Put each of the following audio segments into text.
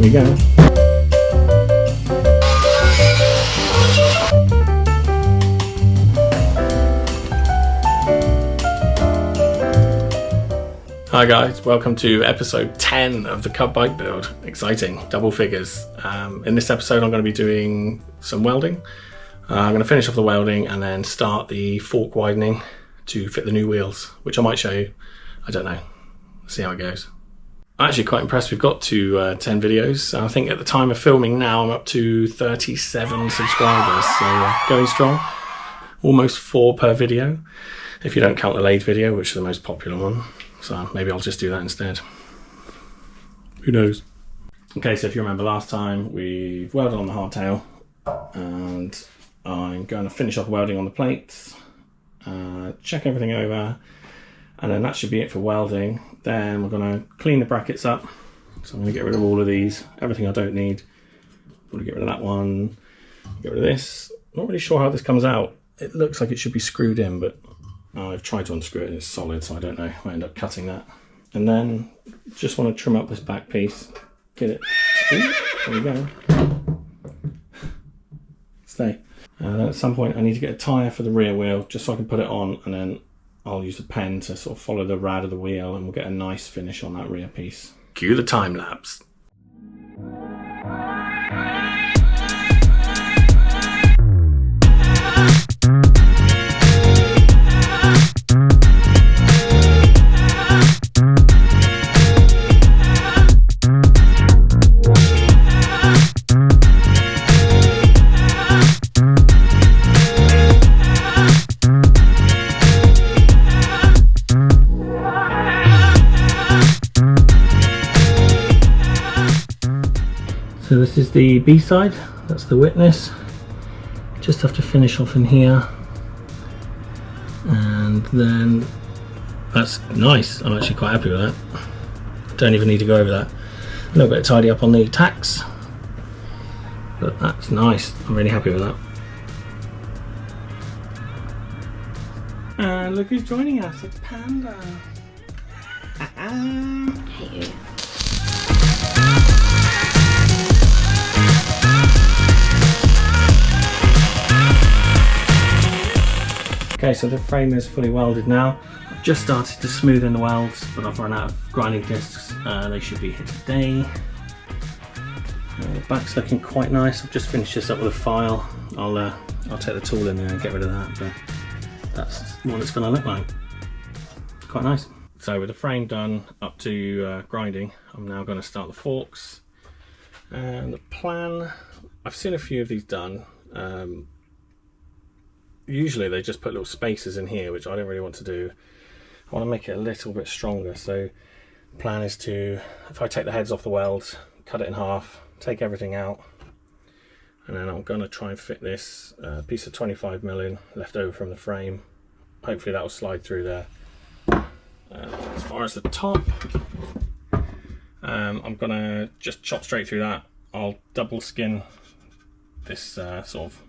we go. Hi guys, welcome to episode 10 of the Cub bike build. Exciting, double figures. In this episode I'm going to be doing some welding. I'm going to finish off the welding and then start the fork widening to fit the new wheels, which I might show you. I don't know. Let's see how it goes. I'm actually quite impressed we've got to 10 videos. I think at the time of filming now I'm up to 37 subscribers, so going strong. Almost 4 per video, if you don't count the lathe video, which is the most popular one. So maybe I'll just do that instead. Who knows? Okay, so if you remember last time, we welded on the hardtail and I'm going to finish off welding on the plates, check everything over, and then that should be it for welding. Then we're going to clean the brackets up. So I'm going to get rid of all of these, everything I don't need. I'm going to get rid of that one, get rid of this. Not really sure how this comes out. It looks like it should be screwed in, but I've tried to unscrew it and it's solid, so I don't know. I might end up cutting that. And then just want to trim up this back piece, get it. Ooh, there we go. Stay. Then at some point I need to get a tyre for the rear wheel just so I can put it on, and then I'll use a pen to sort of follow the rad of the wheel and we'll get a nice finish on that rear piece. Cue the time lapse. So this is the B side, that's the witness. Just have to finish off in here. And then that's nice, I'm actually quite happy with that. Don't even need to go over that. A little bit of tidy up on the tacks, but that's nice, I'm really happy with that. And look who's joining us, it's Panda. Hey. Okay, so the frame is fully welded now. I've just started to smooth in the welds, but I've run out of grinding discs. They should be here today. The back's looking quite nice. I've just finished this up with a file. I'll take the tool in there and get rid of that, but that's what it's going to look like. Quite nice. So with the frame done up to grinding, I'm now going to start the forks. And the plan, I've seen a few of these done. Usually they just put little spacers in here, which I don't really want to do. I want to make it a little bit stronger, so the plan is to, if I take the heads off the welds, cut it in half, take everything out, and then I'm going to try and fit this piece of 25mm left over from the frame. Hopefully that will slide through there. As far as the top, I'm going to just chop straight through that. I'll double skin this sort of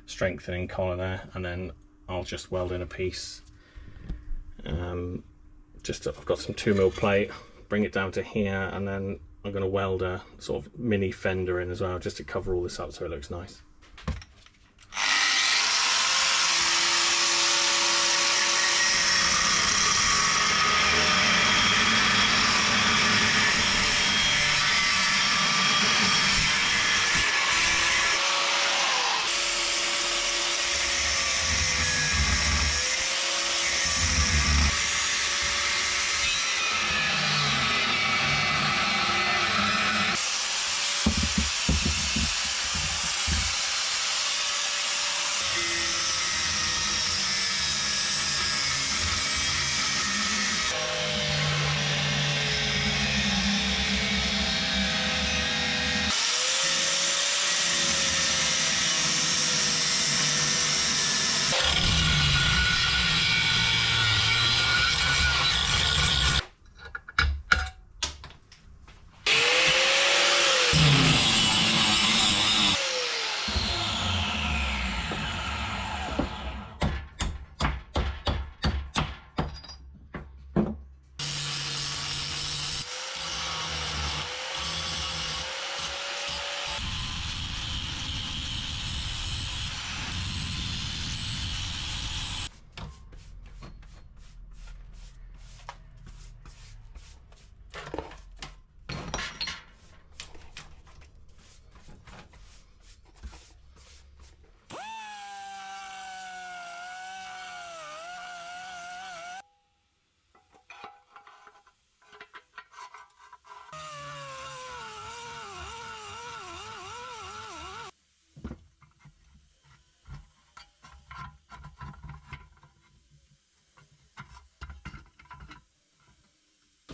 strengthening collar there, and then I'll just weld in a piece. I've got some 2mm plate, bring it down to here, and then I'm going to weld a sort of mini fender in as well, just to cover all this up so it looks nice.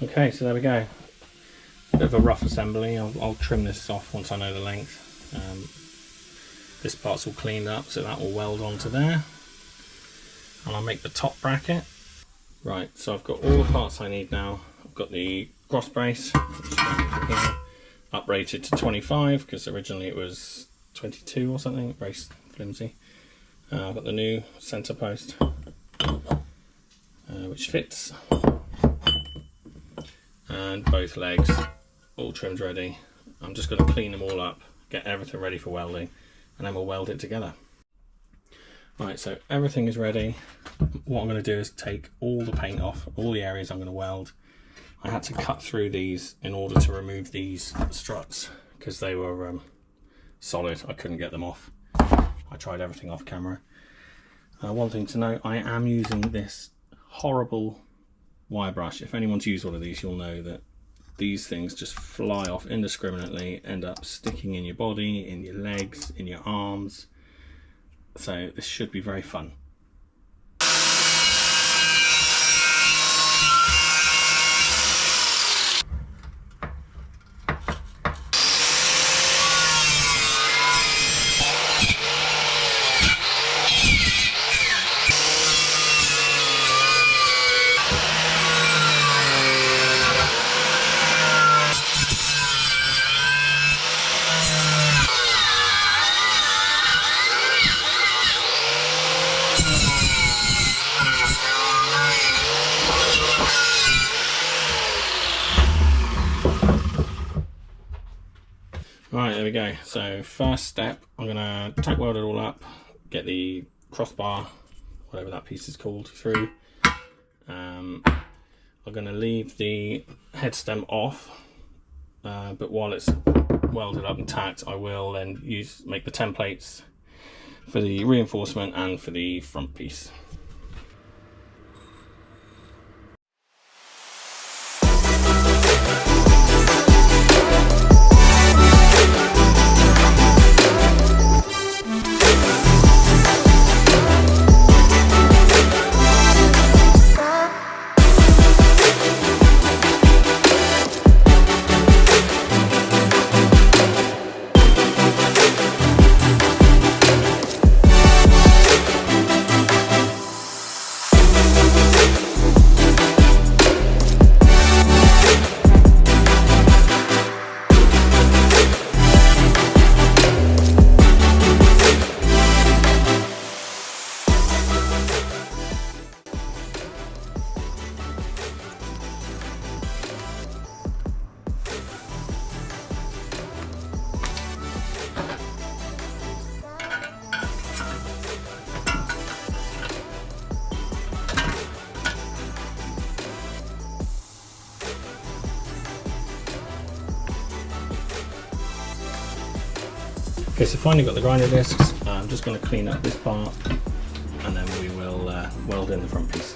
Okay, so there we go. Bit of a rough assembly. I'll trim this off once I know the length. This part's all cleaned up, so that will weld onto there. And I'll make the top bracket. Right, so I've got all the parts I need now. I've got the cross brace, uprated to 25 because originally it was 22 or something, very flimsy. I've got the new centre post, which fits, and both legs all trimmed ready. I'm just going to clean them all up, get everything ready for welding, and then we'll weld it together. Right, so everything is ready. What I'm going to do is take all the paint off, all the areas I'm going to weld. I had to cut through these in order to remove these struts because they were solid. I couldn't get them off. I tried everything off camera. One thing to note, I am using this horrible wire brush. If anyone's used one of these, you'll know that these things just fly off indiscriminately, end up sticking in your body, in your legs, in your arms. So this should be very fun. Right, there we go. So first step, I'm going to tack weld it all up, get the crossbar, whatever that piece is called, through. I'm going to leave the head stem off, but while it's welded up and tacked, I will then make the templates for the reinforcement and for the front piece. Okay, so finally got the grinder discs. I'm just going to clean up this part and then we will weld in the front piece.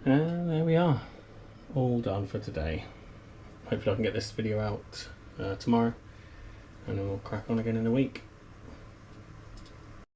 And there we are, all done for today. Hopefully I can get this video out tomorrow, and then we'll crack on again in a week.